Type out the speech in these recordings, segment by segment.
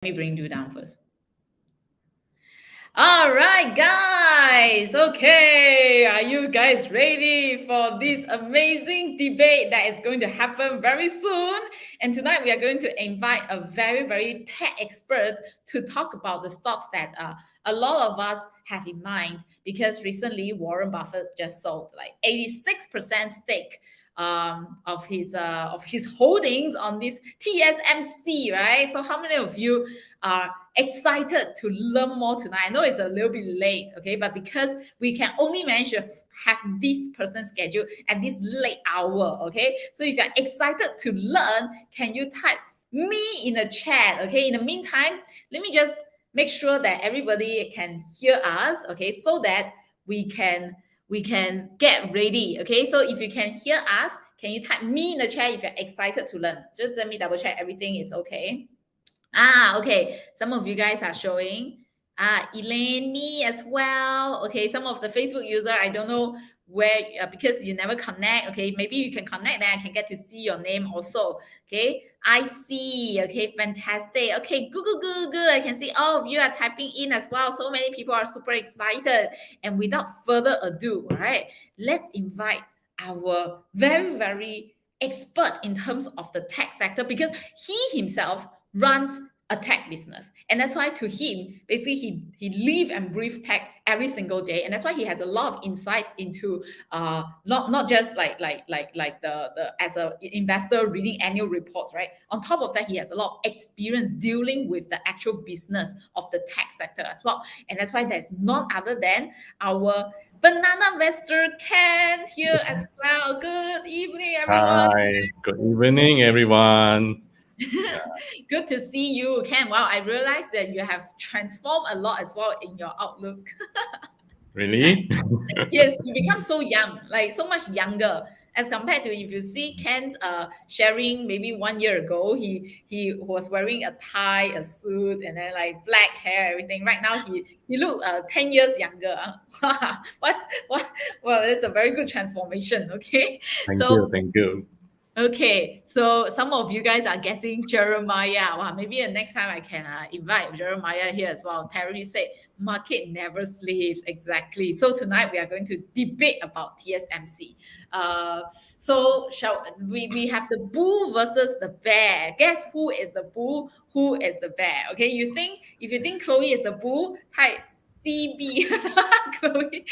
me bring you down first. All right, guys. Okay, are you guys ready for this amazing debate that is going to happen very soon? And tonight we are going to invite a very, very tech expert to talk about the stocks that a lot of us have in mind, because recently Warren Buffett just sold like 86% stake of his holdings on this TSMC, right? So how many of you are excited to learn more tonight? I know it's a little bit late, okay, but because we can only manage to have this person scheduled at this late hour, okay. So if you're excited to learn, can you type me in the chat? Okay, in the meantime, let me just make sure that everybody can hear us, okay, so that we can get ready. Okay, so if you can hear us, can you type me in the chat if you're excited to learn? Just let me double check everything is okay. Okay, some of you guys are showing. Elaine, me as well. Okay, some of the Facebook user, I don't know where, because you never connect. Okay, maybe you can connect, then I can get to see your name also. Okay, I see. Okay, fantastic. Okay, good. I can see all of you are typing in as well. So many people are super excited. And without further ado, all right, let's invite our very, very expert in terms of the tech sector, because he himself runs a tech business, and that's why to him, basically, he live and breathe tech every single day, and that's why he has a lot of insights into not just like the as a investor reading annual reports, right? On top of that, he has a lot of experience dealing with the actual business of the tech sector as well, and that's why there's none other than our banana investor Ken here as well. Good evening, everyone. Hi, good evening, everyone. Good to see you, Ken. Wow, I realized that you have transformed a lot as well in your outlook. Really? Yes, you become so young, like so much younger as compared to if you see Ken's sharing maybe 1 year ago, he was wearing a tie, a suit, and then like black hair, everything. Right now he look 10 years younger. What? Well, it's a very good transformation. Okay, Thank you, so thank you. okay, so some of you guys are guessing Jeremiah. Wow, maybe the next time I can invite Jeremiah here as well. Terry said, market never sleeps. Exactly. So tonight we are going to debate about TSMC. So shall we have the bull versus the bear. Guess who is the bull? Who is the bear? Okay, if you think Chloe is the bull, type CB. Chloe.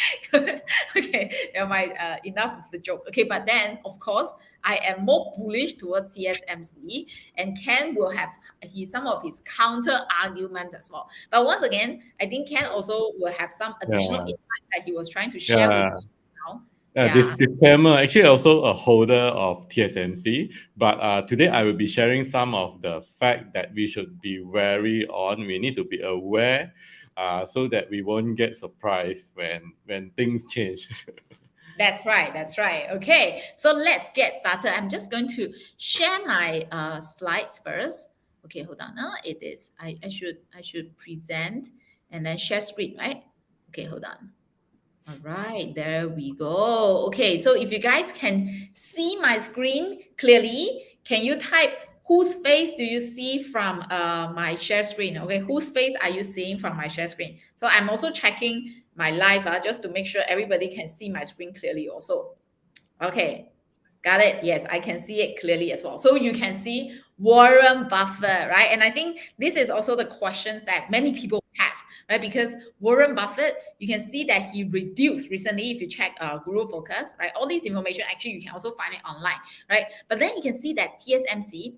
Okay, never mind. Enough of the joke. Okay, but then of course I am more bullish towards TSMC, and Ken will have some of his counter arguments as well. But once again, I think Ken also will have some additional Yeah, insights that he was trying to share with yeah. you now. This Yeah, disclaimer, actually also a holder of TSMC, but today I will be sharing some of the fact that we should be wary on. We need to be aware, so that we won't get surprised when things change. that's right. That's right. Okay, so let's get started. I'm just going to share my slides first. Okay, hold on. It is. I should present and then share screen, right? Okay, hold on. All right, there we go. Okay, so if you guys can see my screen clearly, can you type whose face do you see from my share screen? Okay, whose face are you seeing from my share screen? So I'm also checking my live just to make sure everybody can see my screen clearly also. Okay, got it. Yes, I can see it clearly as well. So you can see Warren Buffett, right? And I think this is also the questions that many people have, right? Because Warren Buffett, you can see that he reduced recently. If you check Guru Focus, right? All this information actually you can also find it online, right? But then you can see that TSMC,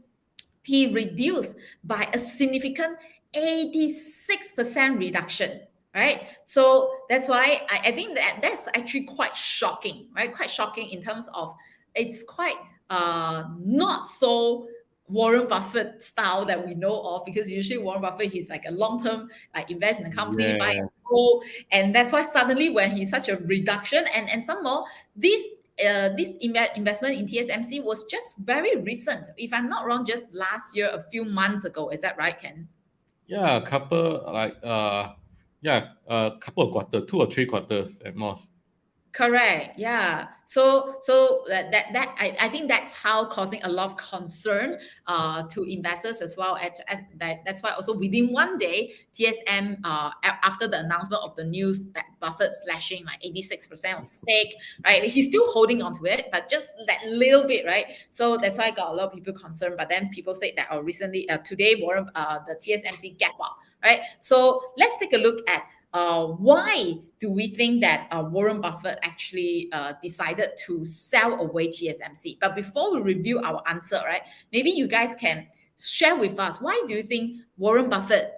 he reduced by a significant 86% reduction, right? So that's why I think that's actually quite shocking, right? Quite shocking in terms of it's quite not so Warren Buffett style that we know of, because usually Warren Buffett, he's like a long-term, like invest in a company, buy Yeah, and hold, and that's why suddenly when he's such a reduction, and some more, this investment in TSMC was just very recent. If I'm not wrong, just last year, a few months ago. Is that right, Ken? yeah, a couple like yeah, a couple of quarters, 2 or 3 quarters at most. Correct. Yeah. So I think that's how causing a lot of concern to investors as well. That's why also within one day, TSM after the announcement of the news that Buffett slashing like 86% of stake, right? He's still holding on to it, but just that little bit, right? So that's why I got a lot of people concerned. But then people say that recently today Warren the TSMC gap up, right? So let's take a look at why do we think that Warren Buffett actually decided to sell away TSMC? But before we review our answer, right, maybe you guys can share with us why do you think Warren Buffett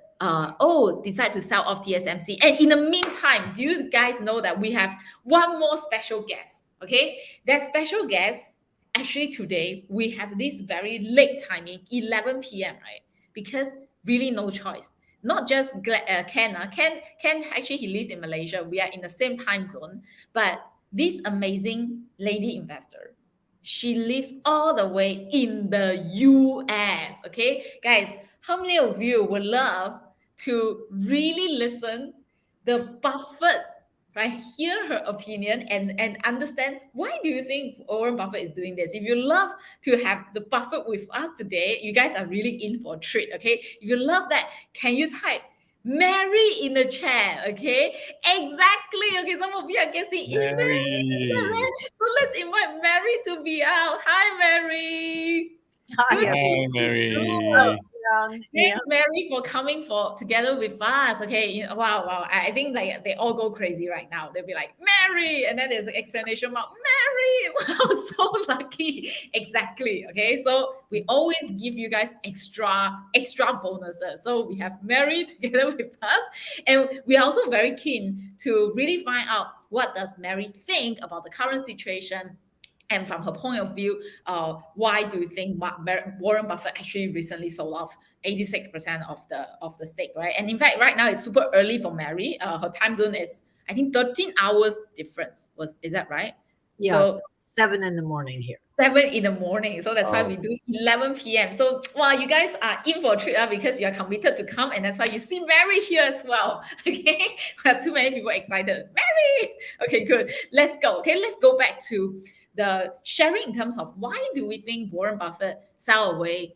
decide to sell off TSMC? And in the meantime, do you guys know that we have one more special guest? Okay, that special guest actually today we have this very late timing, 11 p.m. right? Because really no choice not just Ken. Ken actually he lives in Malaysia. We are in the same time zone. But this amazing lady investor, she lives all the way in the US. Okay, guys, how many of you would love to really listen the Buffett, right? Hear her opinion and understand why do you think Warren Buffett is doing this? If you love to have the Buffett with us today, you guys are really in for a treat. Okay, if you love that, can you type Mary in the chat? Okay, exactly. Okay, some of you are guessing Mary. so let's invite Mary to be out. Hi, Mary. Hi, Good. Hi, Mary. Thanks, Mary, for coming for together with us. Okay, wow. I think like they all go crazy right now. They'll be like Mary, and then there's an explanation mark. Mary, wow, so lucky. Exactly. Okay, so we always give you guys extra bonuses. So we have Mary together with us, and we are also very keen to really find out what does Mary think about the current situation. And from her point of view, why do you think Warren Buffett actually recently sold off 86% of the stake, right? And in fact, right now it's super early for Mary. Her time zone is I think 13 hours difference. Is that right? Yeah, So 7 in the morning here. 7 in the morning. So that's why we do 11 p.m. So wow, you guys are in for a treat because you are committed to come, and that's why you see Mary here as well. Okay, we have too many people excited. Mary. Okay, good. Let's go. Okay, let's go back to the sharing in terms of why do we think Warren Buffett sell away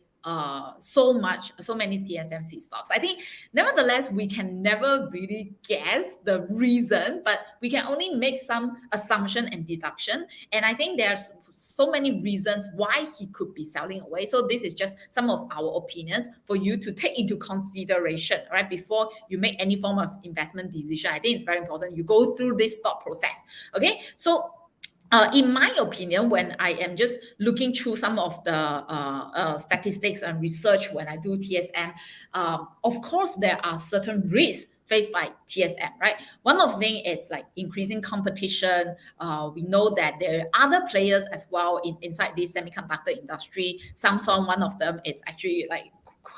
so many TSMC stocks. I think nevertheless we can never really guess the reason, but we can only make some assumption and deduction. And I think there's so many reasons why he could be selling away. So this is just some of our opinions for you to take into consideration, right? Before you make any form of investment decision. I think it's very important you go through this thought process. Okay, so in my opinion, when I am just looking through some of the statistics and research when I do TSM, of course, there are certain risks faced by TSM, right? One of the things is like increasing competition. We know that there are other players as well inside this semiconductor industry. Samsung, one of them, is actually like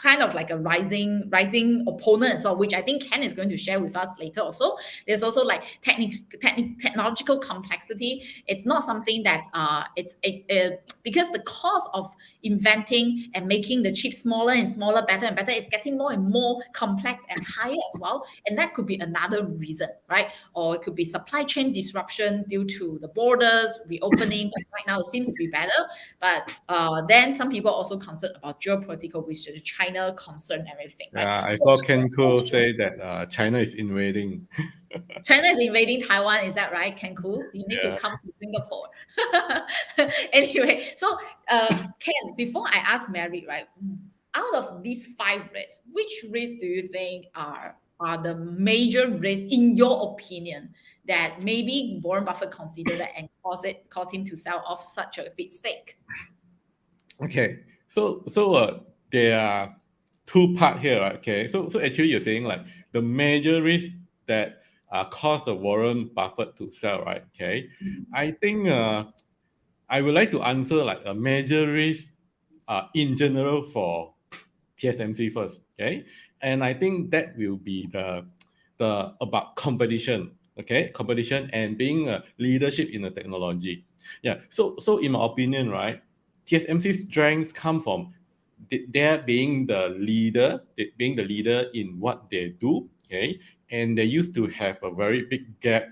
kind of like a rising opponent as well, which I think Ken is going to share with us later also. There's also like technological complexity. It's not something that because the cost of inventing and making the chip smaller and smaller, better and better, it's getting more and more complex and higher as well. And that could be another reason, right? Or it could be supply chain disruption due to the borders reopening. Right now it seems to be better, but then some people are also concerned about geopolitical, which is China concern and everything. Right? Yeah, I saw Ken Kuo say that China is invading. China is invading Taiwan, is that right, Ken Kuo? You need to come to Singapore. Anyway, so Ken, before I ask Mary, right, out of these 5 risks, which risks do you think are the major risks in your opinion that maybe Warren Buffett considered that and cause him to sell off such a big stake? Okay, so there are 2 parts here, right? Okay, so actually you're saying like the major risk that caused the Warren Buffett to sell, right? Okay, I think I would like to answer like a major risk in general for TSMC first, okay, and I think that will be the about competition, okay, competition and being a leadership in the technology. Yeah, so in my opinion, right, TSMC's strengths come from their being the leader in what they do, okay, and they used to have a very big gap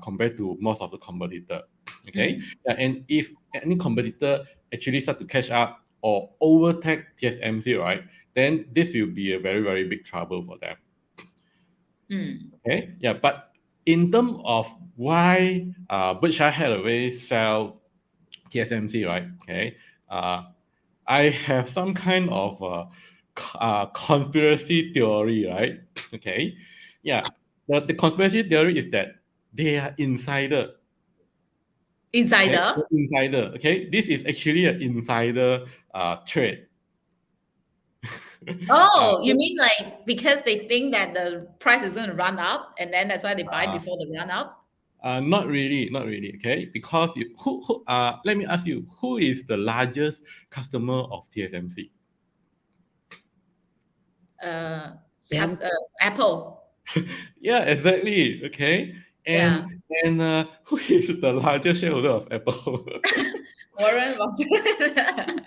compared to most of the competitor. Okay, and if any competitor actually start to catch up or overtake TSMC, right, then this will be a very, very big trouble for them. Okay, yeah, but in terms of why Berkshire Hathaway sell TSMC, right? Okay, I have some kind of conspiracy theory, right? Okay, yeah, the conspiracy theory is that they are insider. Insider? Okay? Insider. Okay, this is actually an insider trade. Oh, you mean like because they think that the price is going to run up, and then that's why they buy before the run up? Not really, not really. Okay, because let me ask you, who is the largest customer of TSMC? Samsung. Apple. Yeah, exactly. Okay, Yeah. and who is the largest shareholder of Apple? Warren Buffett.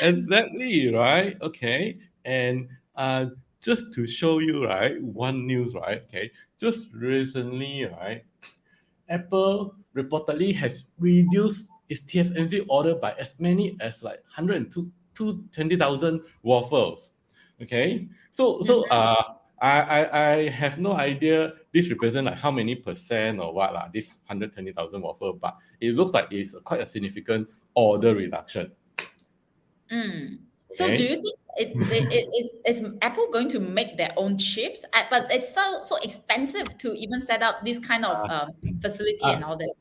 Exactly, right? Okay, and just to show you, right, one news, right? Okay, just recently, right, Apple reportedly has reduced its TSMC order by as many as like 120,000 waffles. Okay, I have no idea this represents like how many percent or what lah, this 120,000 waffle, but it looks like it's quite a significant order reduction. So do Okay. you think is Apple going to make their own chips? But it's so expensive to even set up this kind of facility and Uh, all that.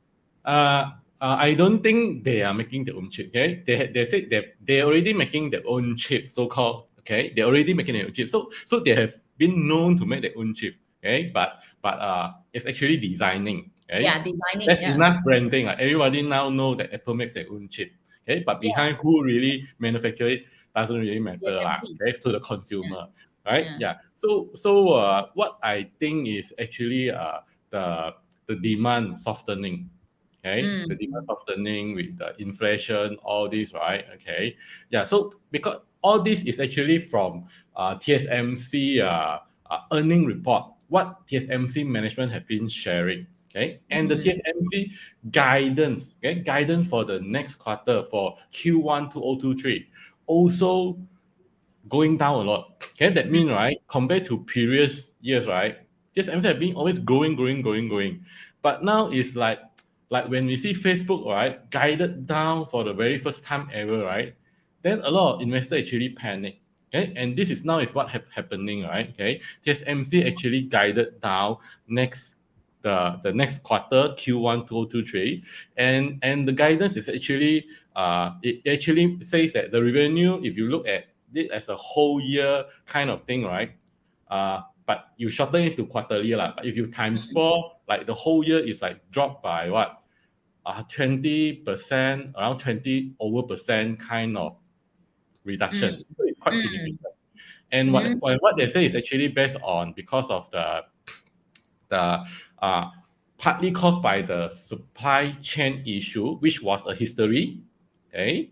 I don't think they are making their own chip. Okay, they said that they're already making their own chip, so called. Okay, they're already making their own chip. So they have been known to make their own chip. Okay, but it's actually designing. Okay, Yeah, designing. that's Yeah. enough branding. Like everybody now know that Apple makes their own chip. Okay, but Yeah. behind who really manufacture it doesn't really matter lah. TSMC. Okay, to the consumer, right? Yeah. Yeah. So what I think is actually the demand softening. Okay, the demand softening with the inflation, all this, right? Okay, yeah. So because all this is actually from TSMC earning report, what TSMC management have been sharing. Okay, and the TSMC guidance, okay, guidance for the next quarter for Q1 2023 also going down a lot. Okay, that mean right compared to previous years, right? TSMC have been always growing, but now it's like when we see Facebook, right, guided down for the very first time ever, right? Then a lot of investors actually panic. Okay, and this is now is what happening, right? Okay, TSMC actually guided down the next quarter Q1 2023, and the guidance is actually it actually says that the revenue, if you look at it as a whole year kind of thing, right? But you shorten it to quarterly lah. But if you times 4, like the whole year is like dropped by what? 20%, around 20 over percent kind of reduction. So it's quite significant. And what they say is actually based on because of the partly caused by the supply chain issue, which was a history. Okay,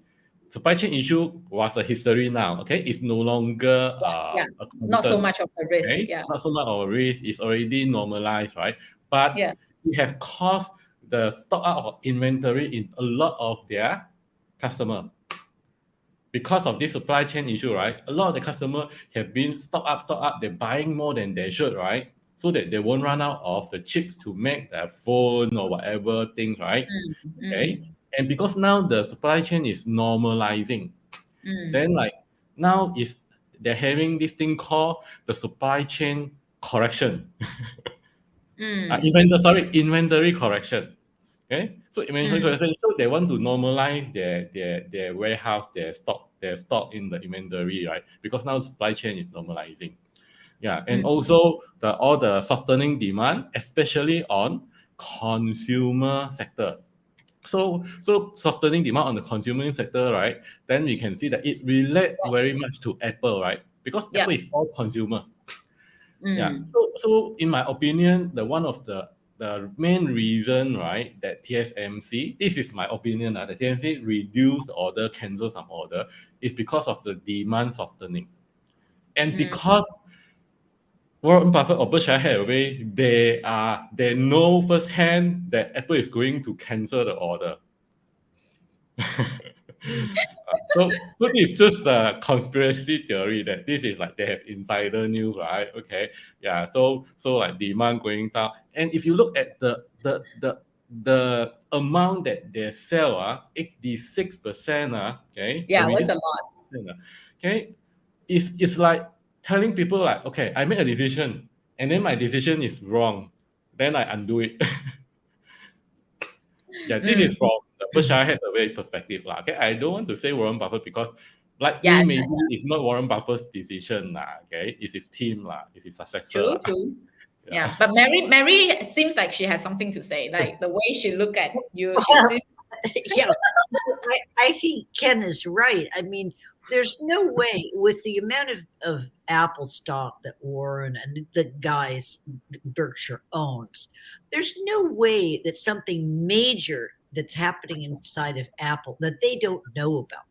supply chain issue was a history now. Okay, it's no longer Yeah. a Not so concern. much of the risk. Okay, Yeah. not so much of a risk. It's already normalized, right? But Yes. we have caused the stock out of inventory in a lot of their customer. Because of this supply chain issue, right? A lot of the customer have been stock up. They're buying more than they should, right? So that they won't run out of the chips to make their phone or whatever things, right? Okay. And because now the supply chain is normalizing, then like now is they're having this thing called the supply chain correction. Inventory correction. Okay, so inventory correction. So they want to normalize their warehouse, their stock in the inventory, right? Because now supply chain is normalizing. Yeah, and also all the softening demand, especially on consumer sector. So softening demand on the consumer sector, right? Then we can see that it relates very much to Apple, right? Because Yeah. Apple is all consumer. Yeah. So in my opinion, one of the main reason, right, that TSMC, this is my opinion, that TSMC reduce the order, cancel some order, is because of the demand softening. And because Warren Buffett or Berkshire Hathaway, they know firsthand that Apple is going to cancel the order. So it's just a conspiracy theory that this is like they have insider news, right? Okay, yeah. So like demand going down, and if you look at the amount that they sell, 86%, okay. Yeah, the that's a reduced lot. 86%, okay, it's like telling people like, okay, I made a decision, and then my decision is wrong, then I undo it. Yeah, this is from the Berkshire Hathaway perspective, lah. Okay, I don't want to say Warren Buffett because, like Yeah, me, maybe it's not Warren Buffett's decision, lah. Okay, it's his team, lah. It's his successor, true, lah. true. Yeah. Yeah, but Mary seems like she has something to say. Like the way she look at you, Well, it seems yeah, I think Ken is right. I mean, there's no way with the amount of Apple stock that Warren and the guys Berkshire owns, there's no way that something major that's happening inside of Apple that they don't know about.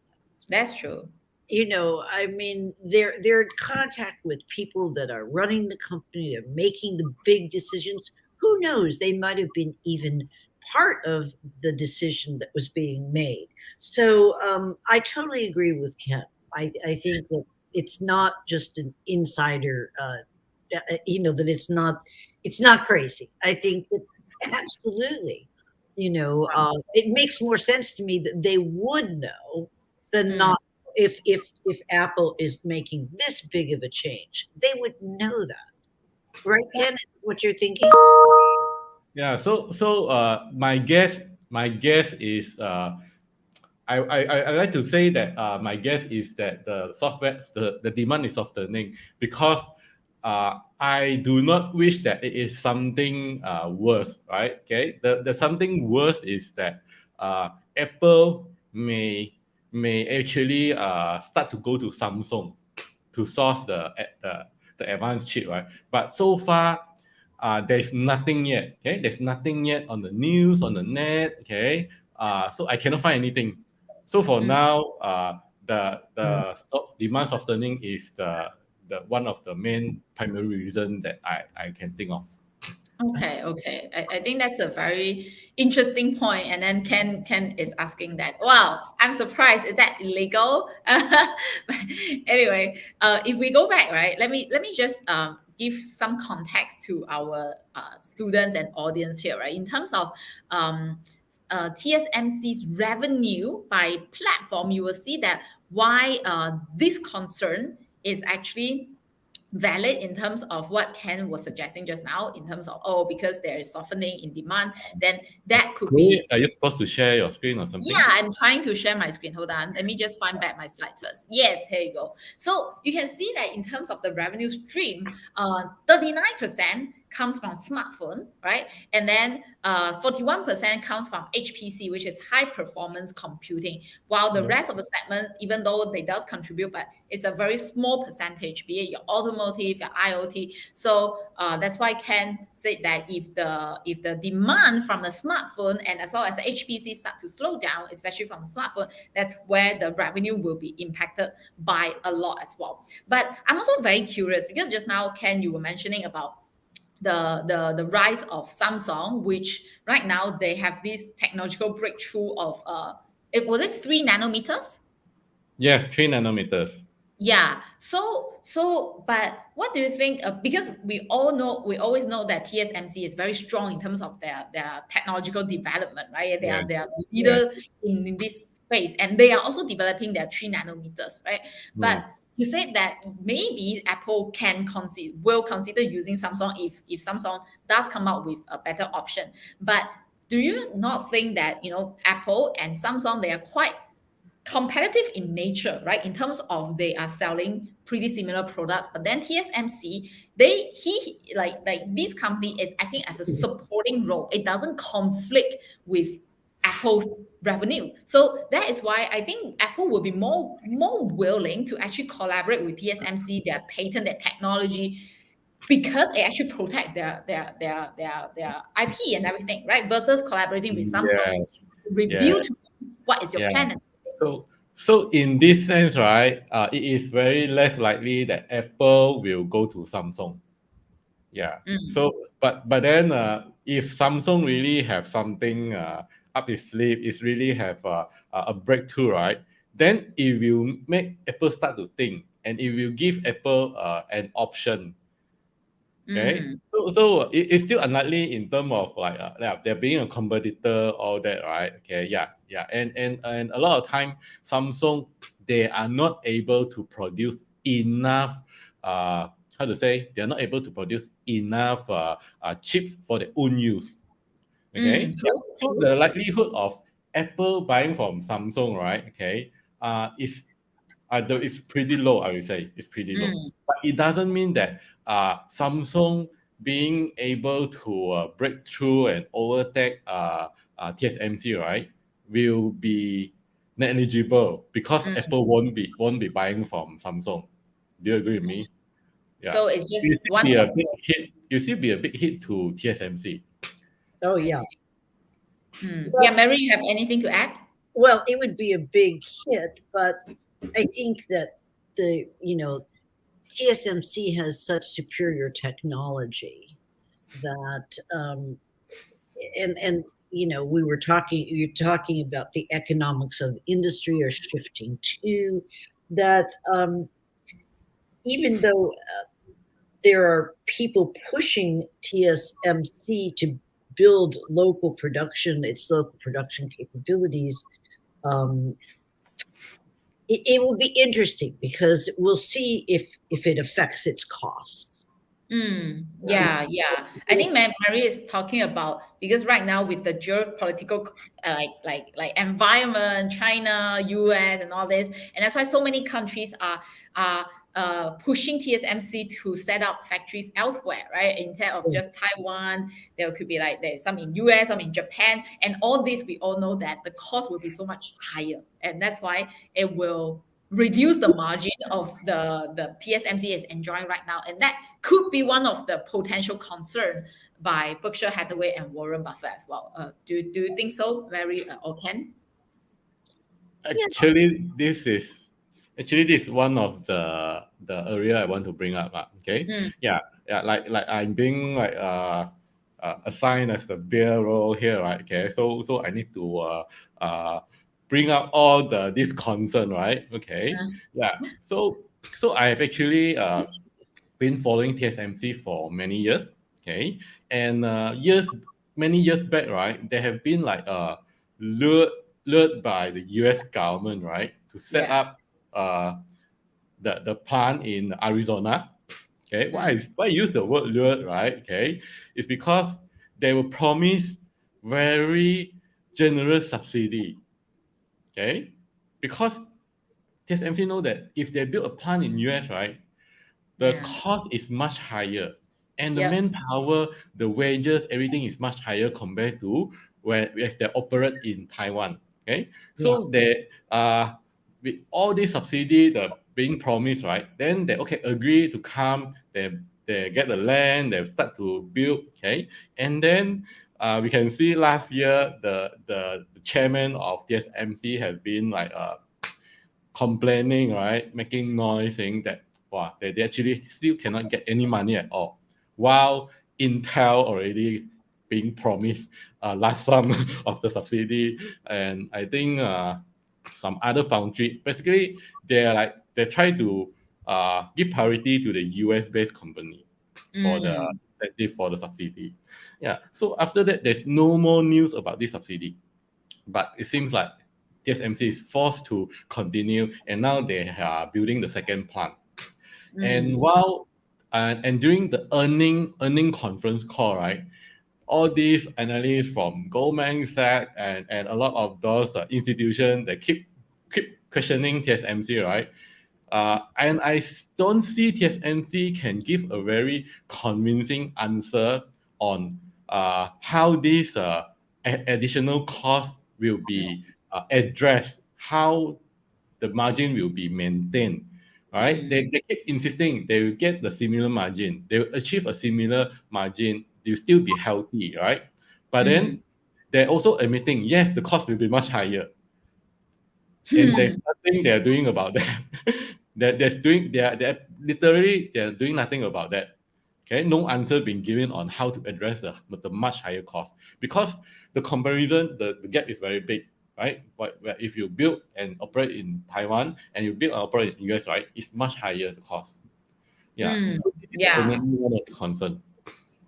that's true. You know, I mean, they're in contact with people that are running the company, they're making the big decisions. Who knows? They might have been even part of the decision that was being made. So I totally agree with Ken. I think that it's not just an insider. You know that it's not crazy. I think that absolutely, you know, it makes more sense to me that they would know than not. If Apple is making this big of a change, they would know that, right, Ken? What you're thinking? Yeah. So my guess is I like to say that my guess is that the software the demand is softening because I do not wish that it is something worse, right? Okay, the something worse is that Apple may actually start to go to Samsung to source the advanced chip, right? But so far, there's nothing yet. Okay, there's nothing yet on the news on the net. Okay, so I cannot find anything. So for now, the demand softening is the one of the main primary reason that I can think of. Okay. I think that's a very interesting point. And then Ken is asking that. Wow, I'm surprised. Is that illegal? Anyway, if we go back, right? Let me just give some context to our students and audience here, right? In terms of TSMC's revenue by platform, you will see that why this concern is actually valid in terms of what Ken was suggesting just now, in terms of, because there is softening in demand, then that could be. Are you supposed to share your screen or something? Yeah, I'm trying to share my screen. Hold on. Let me just find back my slides first. Yes, here you go. So you can see that in terms of the revenue stream, 39% comes from smartphone, right? And then 41% comes from HPC, which is high performance computing. While the rest of the segment, even though they does contribute, but it's a very small percentage, be it your automotive, your IoT. So that's why Ken said that if the demand from the smartphone and as well as the HPC start to slow down, especially from the smartphone, that's where the revenue will be impacted by a lot as well. But I'm also very curious because just now, Ken, you were mentioning about the rise of Samsung, which right now they have this technological breakthrough of was it 3 nanometers? Yes, 3 nanometers. Yeah. So, but what do you think? Because we always know that TSMC is very strong in terms of their technological development, right? They are leaders in this space, and they are also developing their 3 nanometers, right? But you said that maybe Apple will consider using Samsung if Samsung does come out with a better option. But do you not think that Apple and Samsung, they are quite competitive in nature, right? In terms of they are selling pretty similar products, but then TSMC, this company is acting as a supporting role. It doesn't conflict with Apple's revenue. So that is why I think Apple will be more willing to actually collaborate with TSMC, their patent, their technology, because it actually protect their IP and everything, right? Versus collaborating with Samsung, review to what is your plan. So in this sense, right, it is very less likely that Apple will go to Samsung. Yeah. Mm. So, but then if Samsung really have something up its sleeve, is really have a breakthrough, right? Then it will make Apple start to think, and it will give Apple an option. Okay, Mm. so it's still unlikely in terms of like there being a competitor, all that, right? Okay, yeah, and a lot of time Samsung, they are not able to produce enough. How to say? They are not able to produce enough chips for their own use. Okay, Mm. yeah. True. So the likelihood of Apple buying from Samsung, right? Okay, is it's pretty low. I would say it's pretty low, Mm. but it doesn't mean that Samsung being able to break through and overtake TSMC, right, will be negligible because Mm. Apple won't be buying from Samsung. Do you agree with me? Yeah, So it's just you still one be a of big the. hit. You still be a big hit to TSMC. Oh I yeah. see. Mm. Well, Yeah, Mary, you have anything to add? well, it would be a big hit, but I think that TSMC has such superior technology that and we were talking you're talking about the economics of the industry are shifting too, that even though there are people pushing TSMC to build its local production capabilities, um, it will be interesting because we'll see if it affects its costs. Yeah, yeah. I think Mary is talking about because right now with the geopolitical like environment, China, US, and all this, and that's why so many countries are pushing TSMC to set up factories elsewhere, right? Instead of just Taiwan, there could be like there's some in US, some in Japan, and all this we all know that the cost will be so much higher, and that's why it will reduce the margin of the TSMC is enjoying right now, and that could be one of the potential concern by Berkshire Hathaway and Warren Buffett as well. Do you think so, Mary or Ken? Yeah. Actually this is one of the area I want to bring up. Okay, Mm. yeah, like I'm being like assigned as the beer role here, right? Okay, so I need to bring up all this concern, right? Okay, yeah. So I have actually been following TSMC for many years. Okay, and many years back, right, there have been like lured lured by the U.S. government, right, to set Yeah. up the plant in Arizona. Okay, why use the word lured, right? Okay, it's because they were promised very generous subsidy. Okay, because TSMC know that if they build a plant in US, right, the Yeah. cost is much higher, and the Yep. manpower, the wages, everything is much higher compared to where if they operate in Taiwan. Okay, Yeah. so they with all this subsidy the being promised, right? Then they agree to come. They get the land. They start to build. Okay, and then we can see last year the chairman of TSMC has been like complaining, right, making noise, saying that wow, they actually still cannot get any money at all, while Intel already being promised large sum of the subsidy, and I think some other foundry. Basically, they try to give priority to the US based company for the Mm. incentive for the subsidy. Yeah. So after that, there's no more news about this subsidy, but it seems like TSMC is forced to continue, and now they are building the second plant. And Mm. while and during the earning conference call, right, all these analysts from Goldman Sachs and a lot of those institutions that keep questioning TSMC, right? And don't see TSMC can give a very convincing answer on how this additional cost will be addressed, how the margin will be maintained. Right? Mm. They keep insisting they will get the similar margin, they will achieve a similar margin, they'll still be healthy, right? But Mm. then they're also admitting, yes, the cost will be much higher, and there's Hmm. nothing they're doing about that. They're doing they're literally they're doing nothing about that. Okay, no answer being given on how to address the much higher cost, because the comparison, the gap is very big, right? But if you build and operate in Taiwan and you build and operate in US, right, it's much higher the cost. Yeah, so this is Yeah. definitely one of the concern.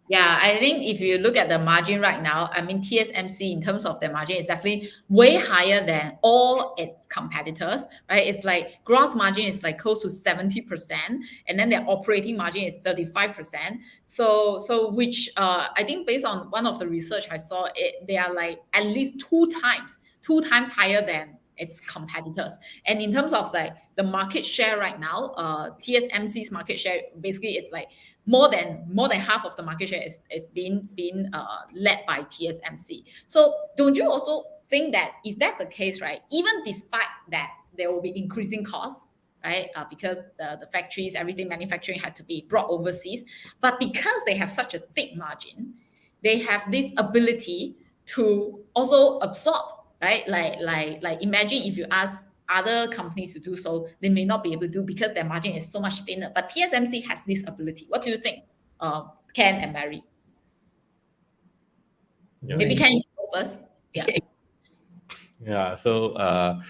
Yeah, I think if you look at the margin right now, I mean, TSMC in terms of their margin is definitely way higher than all its competitors, right? It's like gross margin is like close to 70%, and then their operating margin is 35%. So which I think based on one of the research I saw, they are like at least two times higher than its competitors. And in terms of like the market share right now, TSMC's market share, basically it's like more than half of the market share is being led by TSMC. So don't you also think that if that's the case, right, even despite that there will be increasing costs, right, because the factories, everything manufacturing had to be brought overseas, but because they have such a thick margin, they have this ability to also absorb, right? Like imagine if you ask other companies to do so, they may not be able to do because their margin is so much thinner. But TSMC has this ability. What do you think, Ken and Mary? Yeah. Maybe Ken, you go first. Yeah. Yeah, so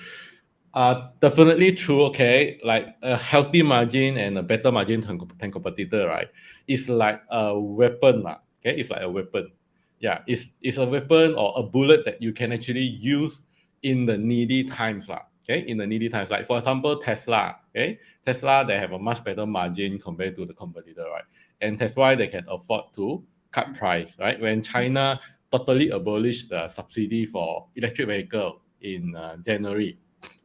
definitely true. Okay, like a healthy margin and a better margin than competitor, right? It's like a weapon, lah. Okay, it's like a weapon. Yeah, it's a weapon or a bullet that you can actually use in the needy times, lah. Okay, in the needy times, like for example, Tesla. Okay, Tesla, they have a much better margin compared to the competitor, right? And that's why they can afford to cut price, right? When China totally abolished the subsidy for electric vehicle in January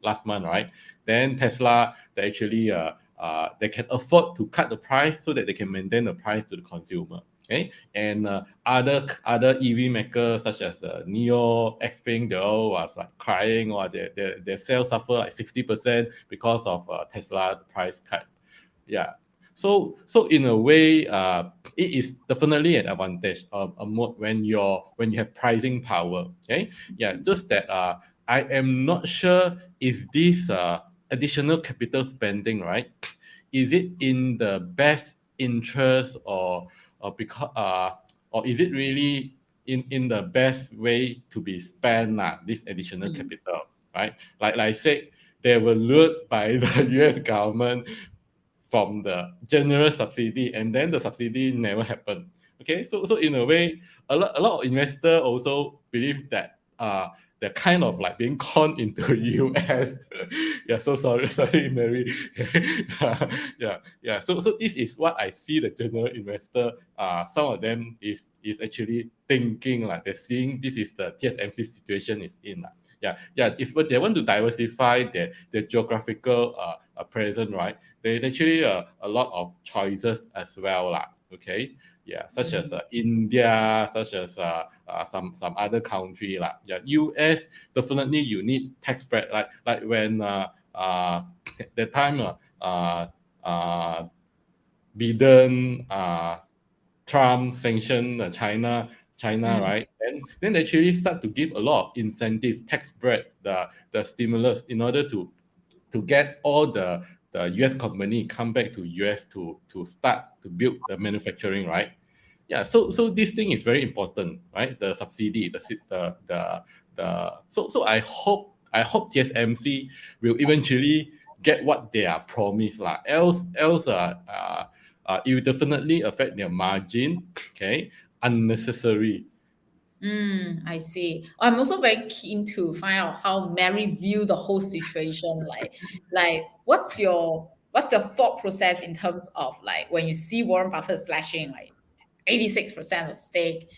last month, right? Then Tesla, they actually they can afford to cut the price so that they can maintain the price to the consumer. Okay, and other EV makers such as Neo, Xpeng, they all was like crying, or their sales suffer like 60% because of Tesla price cut. Yeah. So in a way, it is definitely an advantage when you have pricing power. Okay. Yeah. Just that I am not sure if this additional capital spending, right, is it in the best interest or because or is it really in the best way to be spent this additional capital, right? Like I said, they were lured by the US government from the general subsidy, and then the subsidy never happened. Okay, so in a way, a lot of investors also believe that they're kind of like being conned into US. Yeah, so sorry, Mary. Yeah. So this is what I see the general investor. Some of them is actually thinking like they're seeing this is the TSMC situation is in. Yeah. If they want to diversify their geographical presence, right? There's actually a lot of choices as well, lah. Okay, yeah, such as India, such as some other country, lah. Yeah, US definitely you need tax spread, like when the time Biden Trump sanctioned China, right? Then they actually start to give a lot of incentive, tax break, the stimulus in order to get all the US company come back to US to start to build the manufacturing, right? Yeah, so this thing is very important, right? The subsidy, so I hope TSMC will eventually get what they are promised, lah. Else it will definitely affect their margin, okay? Unnecessary. I see. I'm also very keen to find out how Mary view the whole situation. Like what's your thought process in terms of like when you see Warren Buffett slashing like 86% of stake,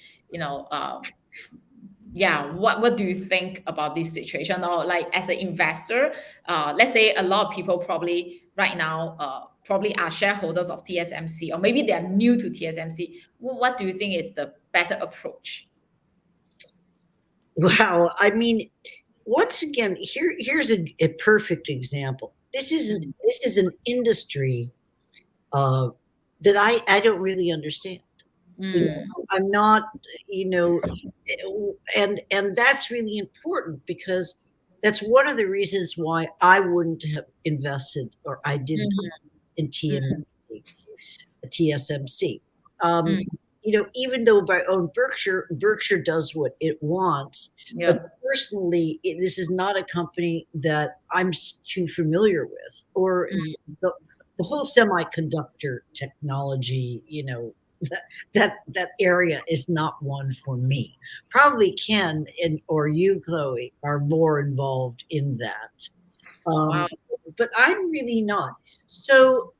yeah, what do you think about this situation? Or like as an investor, let's say a lot of people probably right now probably are shareholders of TSMC, or maybe they are new to TSMC. What do you think is the better approach? Wow. I mean, once again, here's a perfect example. This is an industry that I don't really understand. I'm not, and that's really important because that's one of the reasons why I wouldn't have invested or I didn't in TSMC. Mm. Even though I own Berkshire does what it wants. Yeah. But personally, this is not a company that I'm too familiar with, or the whole semiconductor technology. That area is not one for me. Probably Ken or you, Chloe, are more involved in that. Wow. But I'm really not. So,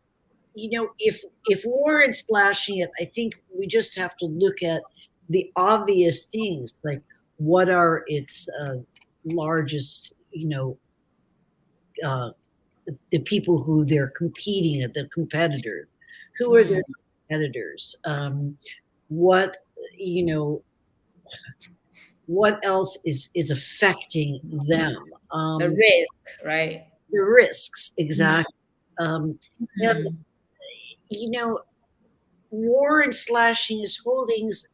if Warren's slashing it, I think we just have to look at the obvious things, like what are its largest, uh, the people who they're competing at, the competitors. Who are their competitors? What you know? What else is affecting them? The risk, right? The risks, exactly. And Mm. you know, Warren slashing his holdings,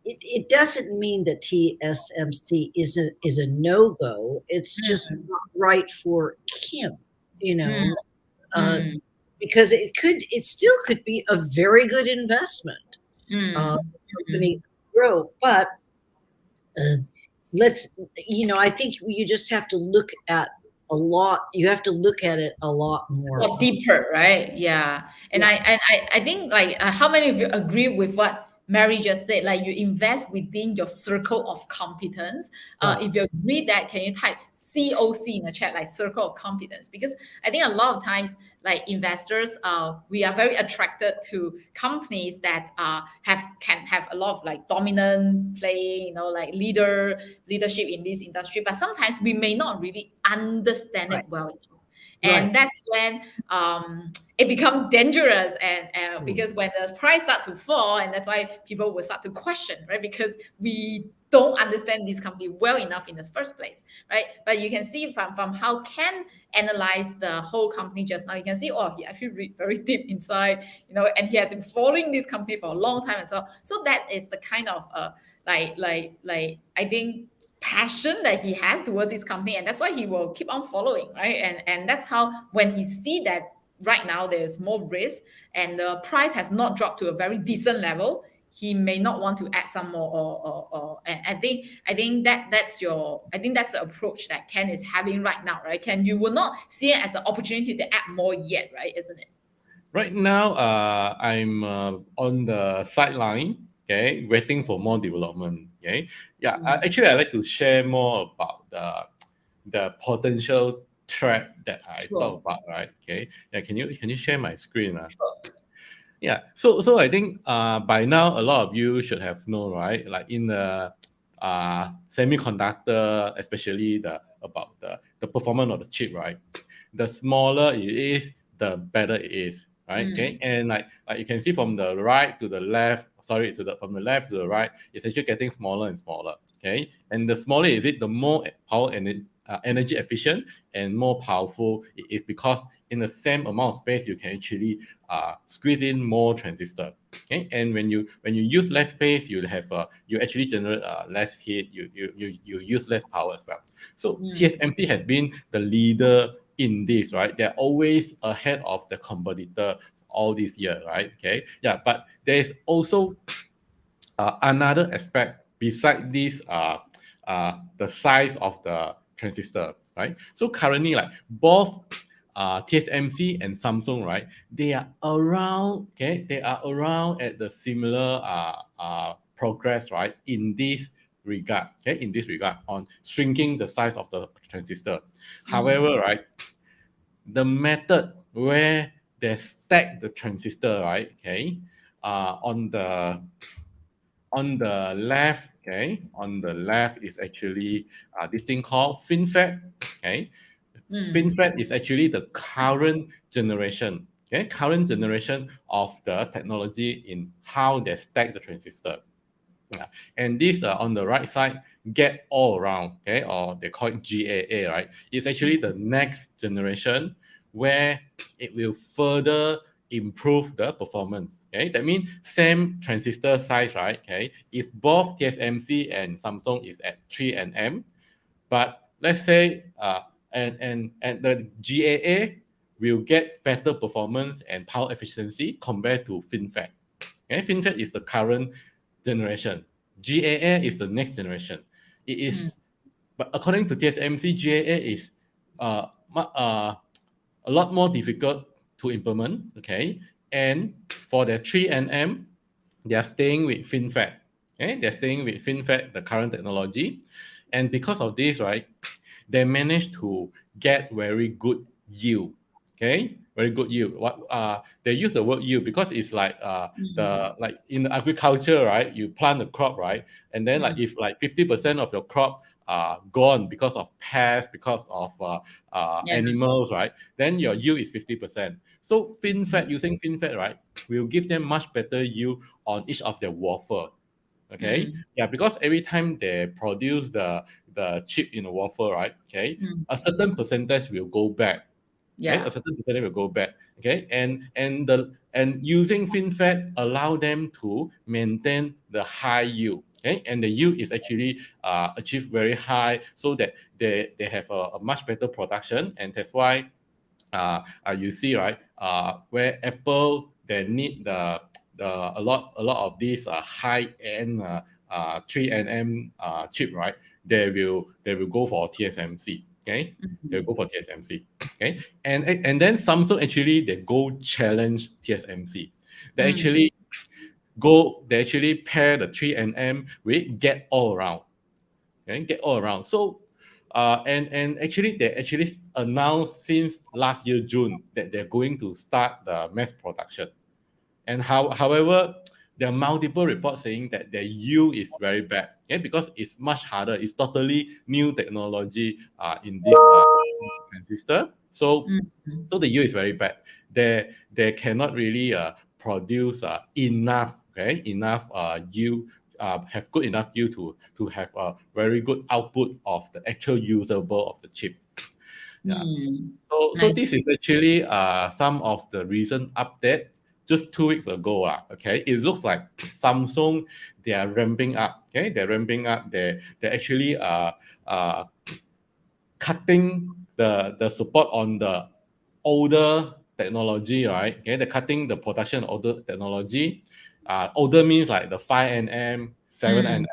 it doesn't mean that TSMC is a no-go. It's just not right for him, you know, uh, Mm. because it still could be a very good investment. Mm. Company grow, but uh, I think you just have to look at you have to look at it a lot more. Well, deeper, right? Yeah. And Yeah. I think like how many of you agree with what Mary just said? Like you invest within your circle of competence. Right. If you agree that, can you type COC in the chat, like circle of competence? Because I think a lot of times, like investors, we are very attracted to companies that can have a lot of like dominant play, like leadership in this industry. But sometimes we may not really understand it Right. well. Right. And that's when it becomes dangerous, and because when the price start to fall, and that's why people will start to question, right? Because we don't understand this company well enough in the first place, right? But you can see from how Ken analyze the whole company just now, you can see, he actually read very deep inside, and he has been following this company for a long time as well. So that is the kind of like I think passion that he has towards his company, and that's why he will keep on following, right? And that's how, when he see that right now there's more risk and the price has not dropped to a very decent level, he may not want to add some more, or and I think that's the approach that Ken is having right now, right? Ken, you will not see it as an opportunity to add more yet, right? Isn't it? Right now, I'm on the sideline, okay, waiting for more development. Okay, yeah. Actually, I'd like to share more about the potential threat that I Sure. talk about. Right. Okay. Yeah. Can you share my screen? Sure. Yeah. So I think by now a lot of you should have known, right? Like in the semiconductor, especially the performance of the chip, right? The smaller it is, the better it is, right? Okay. And like you can see from the right to the left, from the left to the right, it's actually getting smaller and smaller. Okay. And the smaller is it, the more power and energy efficient and more powerful it is, because in the same amount of space you can actually squeeze in more transistor. Okay, and when you use less space, you actually generate less heat. You use less power as well. So TSMC has been the leader in this, right? They're always ahead of the competitor all this year, right? Okay, yeah, but there is also another aspect beside this the size of the transistor, right? So currently, like both TSMC and Samsung, right? They are around, okay? They are around at the similar progress, right? In this regard, okay? In this regard, on shrinking the size of the transistor. However, right, the method where they stack the transistor, right? Okay, on the left, okay, on the left is actually this thing called FinFET. Okay, FinFET is actually the current generation, okay, current generation of the technology in how they stack the transistor. Yeah. And this on the right side, get all around, okay, or they call it GAA, right? It's actually the next generation where it will further improve the performance. Okay, that means same transistor size, right? Okay, if both TSMC and Samsung is at 3 nm, but let's say and the GAA will get better performance and power efficiency compared to FinFET. Okay, FinFET is the current generation. GAA is the next generation. It is, but according to TSMC, GAA is a lot more difficult to implement. Okay, and for the 3nm, they are staying with FinFET. Okay, they're staying with FinFET, the current technology, and because of this, right, they managed to get very good yield. Okay, very good yield. What they use the word yield because it's like the like in the agriculture, right? You plant a crop, right, and then like if like 50% of your crop are gone because of pests, because of Yeah. animals, right? Then your yield is 50%. So FinFET, using FinFET, right, will give them much better yield on each of their wafer. Okay, yeah, because every time they produce the chip in a wafer, right? Okay, a certain percentage will go back. Okay, Yeah. a certain percentage will go back. Okay, and using FinFET allow them to maintain the high yield. Okay, and the yield is actually achieved very high, so that they have a much better production, and that's why you see, right, where Apple they need a lot of these high end 3nm chip, right? They will go for TSMC. Okay, they'll go for TSMC. Okay, and then Samsung actually they go challenge TSMC. They actually pair the 3nm with get all around. Okay, get all around. So and actually they actually announced since last year June that they're going to start the mass production. And however, there are multiple reports saying that their yield is very bad. Okay, because it's much harder. It's totally new technology in this transistor. So the yield is very bad. They cannot really produce enough yield, have good enough yield to have a very good output of the actual usable of the chip. Yeah. So Nice. this is actually some of the recent update just 2 weeks ago. Okay, it looks like Samsung they are ramping up. Okay, they're ramping up. They're actually cutting the support on the older technology, right? Okay, they're cutting the production of older technology. Older means like the 5nm, 7nm,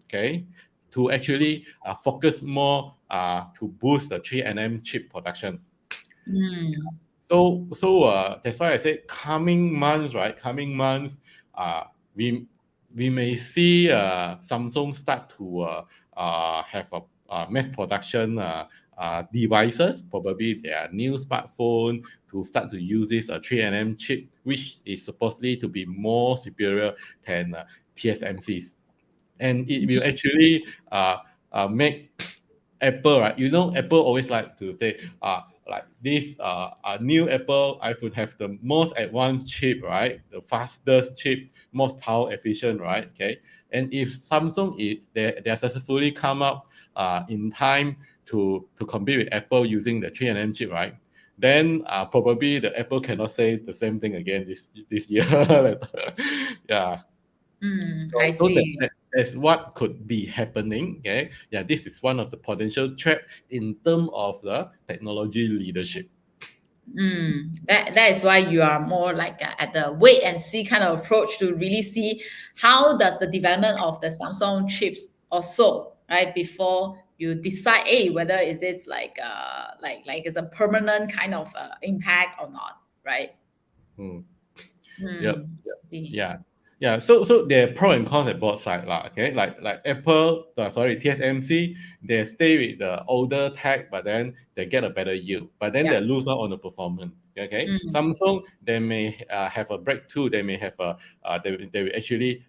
okay, to actually focus more to boost the 3nm chip production. So that's why I said coming months, right? Coming months, we may see Samsung start to have a mass production devices, probably their new smartphone, to start to use this 3nm chip, which is supposedly to be more superior than TSMC's, and it will actually make Apple, right? Apple always like to say, like this new Apple iPhone have the most advanced chip, right? The fastest chip, most power efficient, right? Okay. And if Samsung they are successfully come up in time to compete with Apple using the 3nm chip, right? Then probably the Apple cannot say the same thing again this year. Yeah. I So see. that's what could be happening. Okay, yeah, this is one of the potential threat in terms of the technology leadership. That is why you are more like at the wait and see kind of approach to really see how does the development of the Samsung chips or so, right, before you decide, hey, whether is it like it's a permanent kind of impact or not, right? Hmm. Yep. See. Yeah. Yeah. So there are pro and cons at both sides, lah. Okay. Like Apple, TSMC, they stay with the older tech, but then they get a better yield. But then Yeah. they lose out on the performance. Okay. Samsung, they may have a breakthrough. They may have they will actually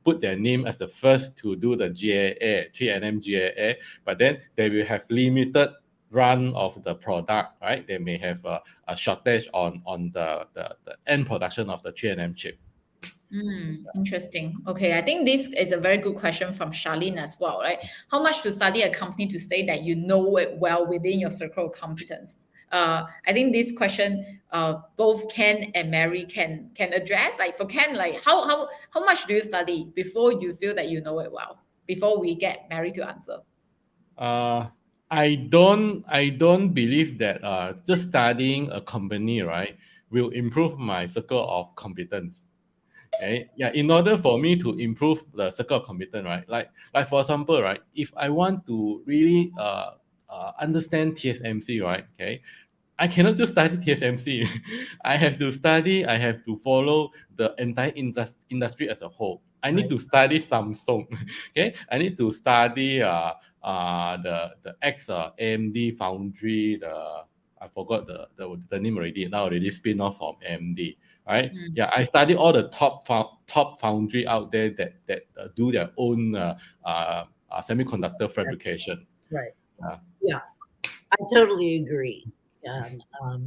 put their name as the first to do the GAA, 3nm GAA, but then they will have limited run of the product, right? They may have a shortage on the end production of the 3nm chip. Interesting. Okay, I think this is a very good question from Charlene as well, right? How much to study a company to say that you know it well within your circle of competence? I think this question both Ken and Mary can address. Like for Ken, like how much do you study before you feel that you know it well? Before we get Mary to answer. I don't believe that just studying a company, right, will improve my circle of competence. Okay, yeah. In order for me to improve the circle of competence, right? Like for example, right? If I want to really understand TSMC, right? Okay, I cannot just study TSMC. I have to study. I have to follow the entire industry as a whole. I need Right. to study Samsung. Okay, I need to study the ex AMD foundry. I forgot the name already. Now already spin off from AMD. Right? Mm. Yeah, I study all the top foundry out there that do their own semiconductor fabrication. Right. Yeah. Yeah, I totally agree.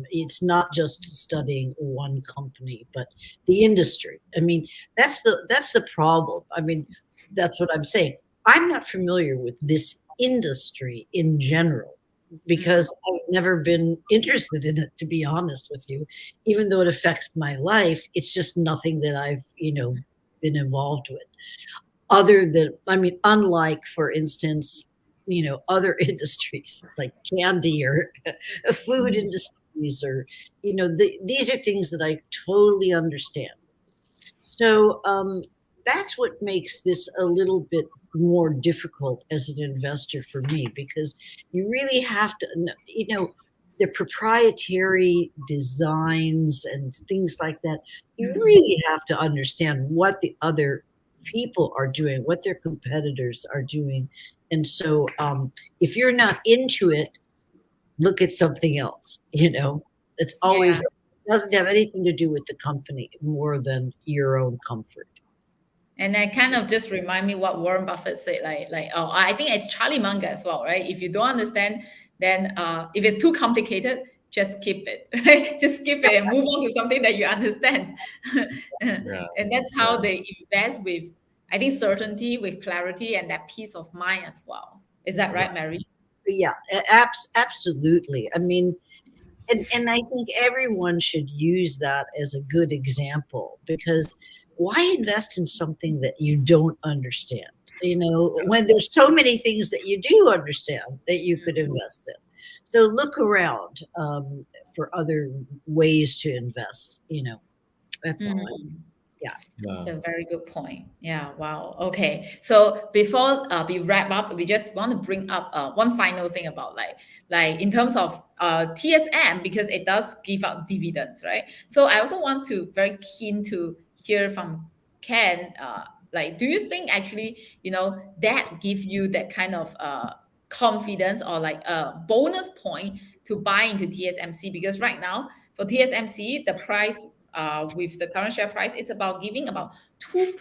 It's not just studying one company, but the industry. I mean, that's the problem. I mean, that's what I'm saying. I'm not familiar with this industry in general because I've never been interested in it, to be honest with you. Even though it affects my life, it's just nothing that I've, been involved with. Other than, I mean, unlike, for instance, other industries like candy or food industries, or these are things that I totally understand. So that's what makes this a little bit more difficult as an investor for me, because you really have to, the proprietary designs and things like that. You really have to understand what the other people are doing, what their competitors are doing. And so if you're not into it, look at something else. It's always, doesn't have anything to do with the company more than your own comfort. And that kind of just remind me what Warren Buffett said, oh, I think it's Charlie Munger as well, right? If you don't understand, then if it's too complicated, just skip it, right? Just skip it and move on to something that you understand. Yeah. And that's how they invest with, I think, certainty, with clarity, and that peace of mind as well. Is that right, Mary? Yeah, absolutely. I mean, and I think everyone should use that as a good example, because why invest in something that you don't understand? When there's so many things that you do understand that you could invest in. So look around for other ways to invest. That's all. Yeah. That's a very good point. Yeah. Wow. Okay. So before we wrap up, we just want to bring up one final thing about like in terms of TSM, because it does give out dividends, right? So I also want to very keen to hear from Ken. Like, do you think actually that give you that kind of confidence, or like a bonus point to buy into TSMC? Because right now for TSMC, the price with the current share price, it's about giving about 2%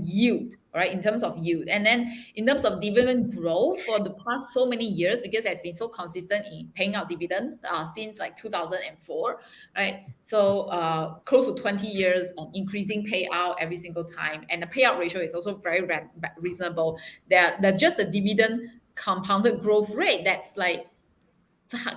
yield, right? In terms of yield. And then in terms of dividend growth for the past so many years, because it's been so consistent in paying out dividends since like 2004, right? So close to 20 years and increasing payout every single time. And the payout ratio is also very reasonable. That just the dividend compounded growth rate, that's like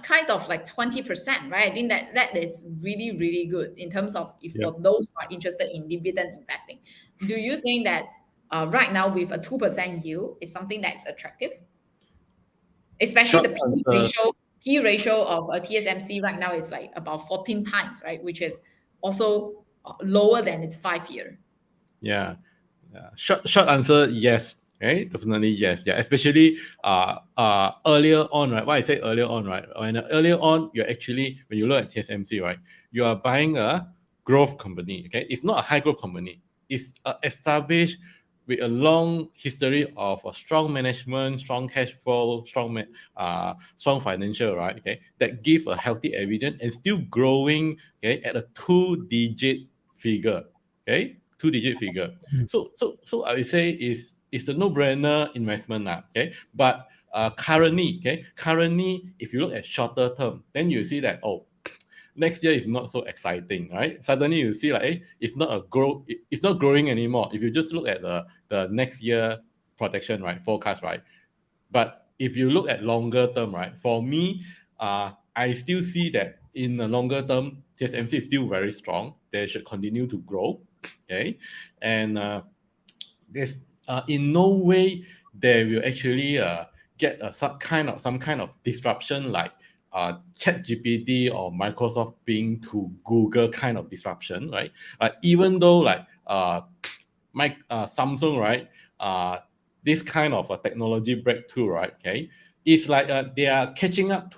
kind of like 20%, right? I think that is really, really good in terms of for those who are interested in dividend investing. Do you think that right now with a 2% yield is something that's attractive? Especially the P ratio of a TSMC right now is like about 14 times, right? Which is also lower than its 5-year. Yeah. Short answer, yes. Okay, definitely yes. Yeah, especially earlier on, right? What I say earlier on, right? When earlier on, you're actually, when you look at TSMC, right, you are buying a growth company. Okay, it's not a high growth company. It's established with a long history of a strong management, strong cash flow, strong financial, right? Okay, that give a healthy evidence and still growing. Okay, at a 2-digit figure. Okay, 2-digit figure. So I would say it's a no-brainer investment now. Okay, but currently, if you look at shorter term, then you see that next year is not so exciting, right? Suddenly you see like, it's not growing anymore. If you just look at the next year projection, right, forecast, right? But if you look at longer term, right, for me, I still see that in the longer term, TSMC is still very strong. They should continue to grow, okay? And there's in no way they will actually get some kind of disruption like ChatGPT or Microsoft Bing to Google kind of disruption, right? Even though like Samsung, right? This kind of a technology breakthrough, right? Okay, it's like they are catching up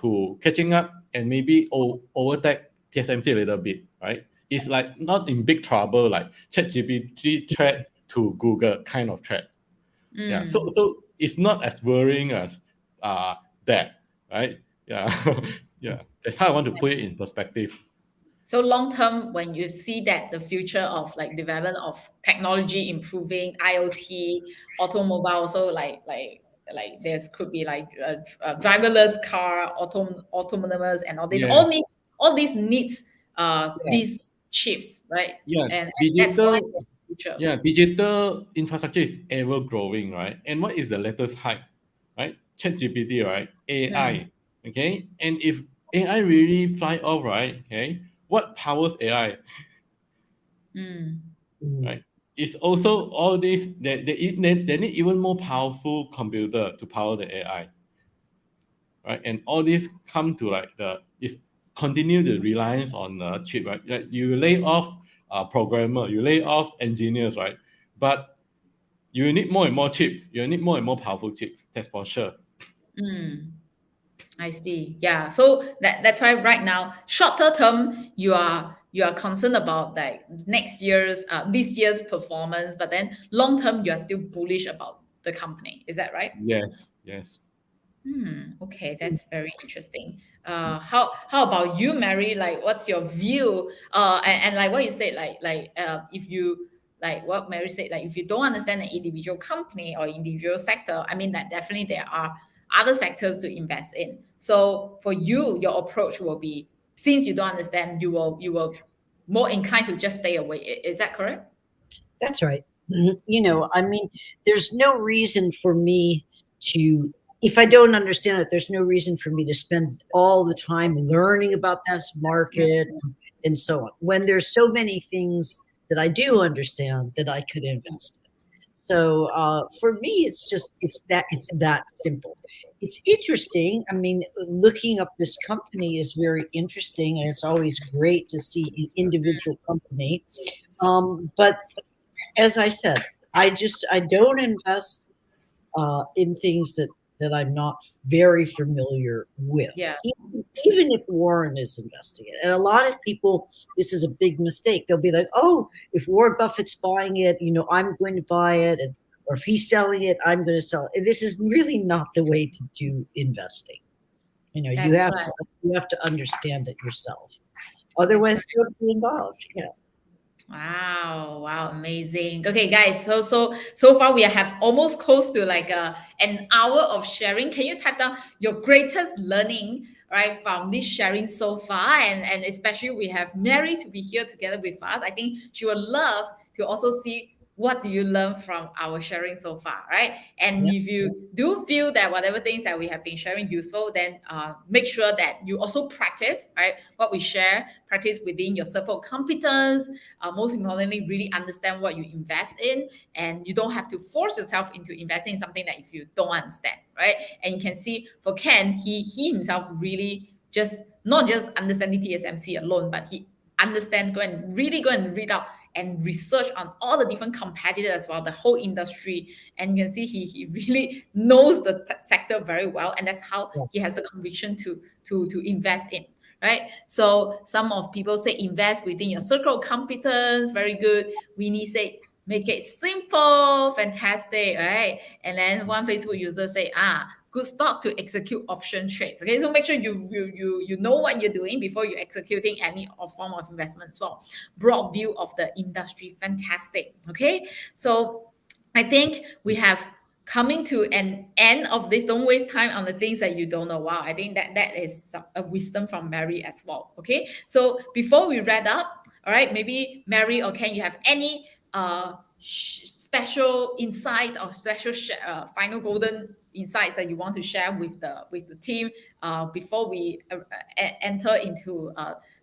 and maybe overtake TSMC a little bit, right? It's like not in big trouble like ChatGPT threat to Google kind of threat. Yeah, so it's not as worrying as that, right? Yeah, yeah. That's how I want to put it in perspective. So long term, when you see that the future of like development of technology improving, IoT, automobile, also like there's could be like a driverless car, autonomous, and all this. Yeah, All these needs Yeah. these chips, right? yeah. And that's why Digital, the future. yeah, digital infrastructure is ever growing, right? And what is the latest hype, right? ChatGPT, right? AI, okay? And if AI really fly off, right? Okay, what powers AI, Mm. right? It's also all this they need even more powerful computer to power the AI, right? And all this come to like is continue the reliance on the chip, right? Like you lay off programmer, you lay off engineers, right? But you need more and more chips. You need more and more powerful chips. That's for sure. Mm. I see. Yeah. So that's why right now, shorter term, you are concerned about like this year's performance, but then long term you are still bullish about the company. Is that right? Yes, yes. Okay, that's very interesting. How about you, Mary? Like, what's your view? And like what you said, if you like what Mary said, like if you don't understand an individual company or individual sector, I mean that definitely there are other sectors to invest in. So for you, your approach will be since you don't understand, you will more inclined to just stay away. Is that correct? That's right. I mean, there's no reason for me to, if I don't understand it, there's no reason for me to spend all the time learning about that market and so on. When there's so many things that I do understand that I could invest in. So for me, it's that simple. It's interesting. I mean, looking up this company is very interesting, and it's always great to see an individual company. But as I said, I don't invest in things that I'm not very familiar with. Yeah. Even if Warren is investing it, and a lot of people, this is a big mistake. They'll be like, "Oh, if Warren Buffett's buying it, I'm going to buy it, or if he's selling it, I'm going to sell it." And this is really not the way to do investing. You That's have right. you have to understand it yourself. Otherwise, don't be involved. Yeah. Wow, amazing. Okay, guys, so far we have almost close to like an hour of sharing. Can you type down your greatest learning, right, from this sharing so far? And especially we have Mary to be here together with us. I think she would love to also see what do you learn from our sharing so far, right? And Yeah. if you do feel that whatever things that we have been sharing useful, then make sure that you also practice, right? What we share, practice within your circle of competence. Most importantly, really understand what you invest in, and you don't have to force yourself into investing in something that if you don't understand, right? And you can see for Ken, he himself really just not just understanding TSMC alone, but he go and read out and research on all the different competitors as well, the whole industry. And you can see he really knows the sector very well, and that's how Yeah. he has the conviction to invest in. Right. So some of people say invest within your circle of competence. Very good. Winnie said make it simple. Fantastic. Right. And then one Facebook user say, good stock to execute option trades. Okay. So make sure you know what you're doing before you're executing any form of investment. So broad view of the industry. Fantastic. Okay. So I think we have coming to an end of this. Don't waste time on the things that you don't know. Wow, I think that is a wisdom from Mary as well. Okay, so before we wrap up, all right, maybe Mary or Ken, you have any special insights or special final golden insights that you want to share with the team before we enter into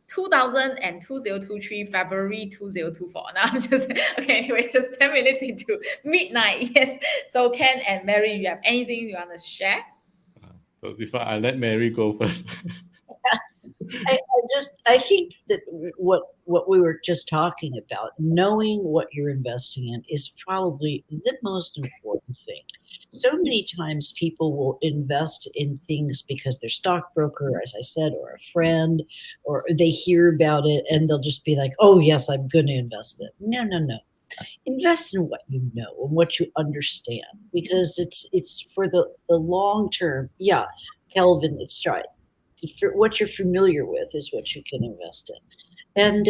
2000 and 2023 February 2024. Now I'm just okay. Anyway, just 10 minutes into midnight. Yes. So Ken and Mary, you have anything you want to share? So this one I let Mary go first. I think that what we were just talking about, knowing what you're investing in, is probably the most important thing. So many times people will invest in things because their stockbroker, as I said, or a friend, or they hear about it and they'll just be like, "Oh yes, I'm going to invest it." No, no, no. Invest in what you know and what you understand, because it's for the long term. Yeah, Kelvin, it's right. For what you're familiar with is what you can invest in, and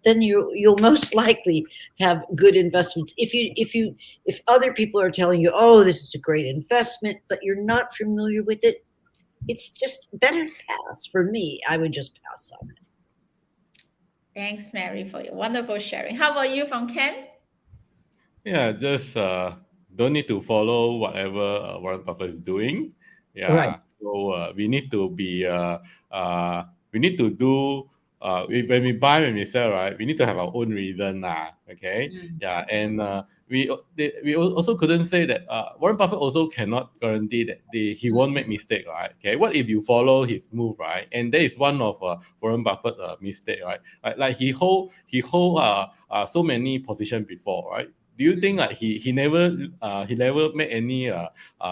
then you'll most likely have good investments. If other people are telling you, "Oh, this is a great investment," but you're not familiar with it, it's just better to pass. For me, I would just pass on it. Thanks, Mary, for your wonderful sharing. How about you from Ken? Yeah, just don't need to follow whatever Warren Buffett is doing. Right. Yeah, so we need to be we need to do when we buy, when we sell, right? We need to have our own reason, lah. Okay, Mm. yeah, and we also couldn't say that Warren Buffett also cannot guarantee that he won't make mistake, right? Okay, what if you follow his move, right? And that is one of Warren Buffett mistake, right? Like he hold so many position before, right? Do you think like he never made any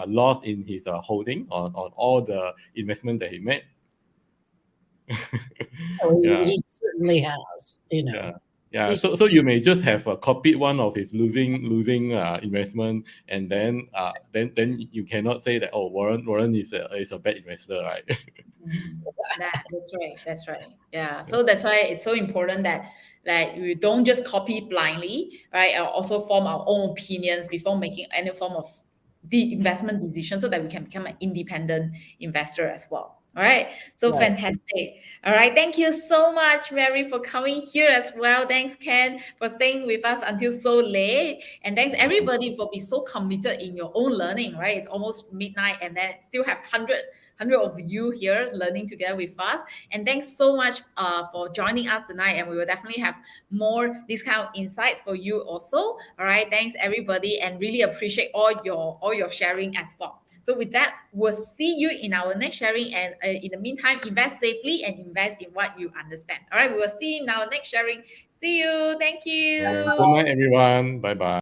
loss in his holding on all the investment that he made? Oh, Yeah, he certainly has. yeah, yeah. He's So you may just have copied one of his losing investment, and then you cannot say that, oh, Warren is a bad investor, right? That's right. That's right. Yeah. So that's why it's so important that like we don't just copy blindly, right? Or also form our own opinions before making any form of the investment decision, so that we can become an independent investor as well. All right. So right. fantastic. All right. Thank you so much, Mary, for coming here as well. Thanks, Ken, for staying with us until so late. And thanks everybody for being so committed in your own learning, right? It's almost midnight and then still have hundred of you here learning together with us. And thanks so much for joining us tonight. And we will definitely have more these kind of insights for you also. All right. Thanks everybody, and really appreciate all your sharing as well. So with that, we'll see you in our next sharing. And in the meantime, invest safely and invest in what you understand. All right. We will see you in our next sharing. See you. Thank you. Good night, everyone. Bye bye.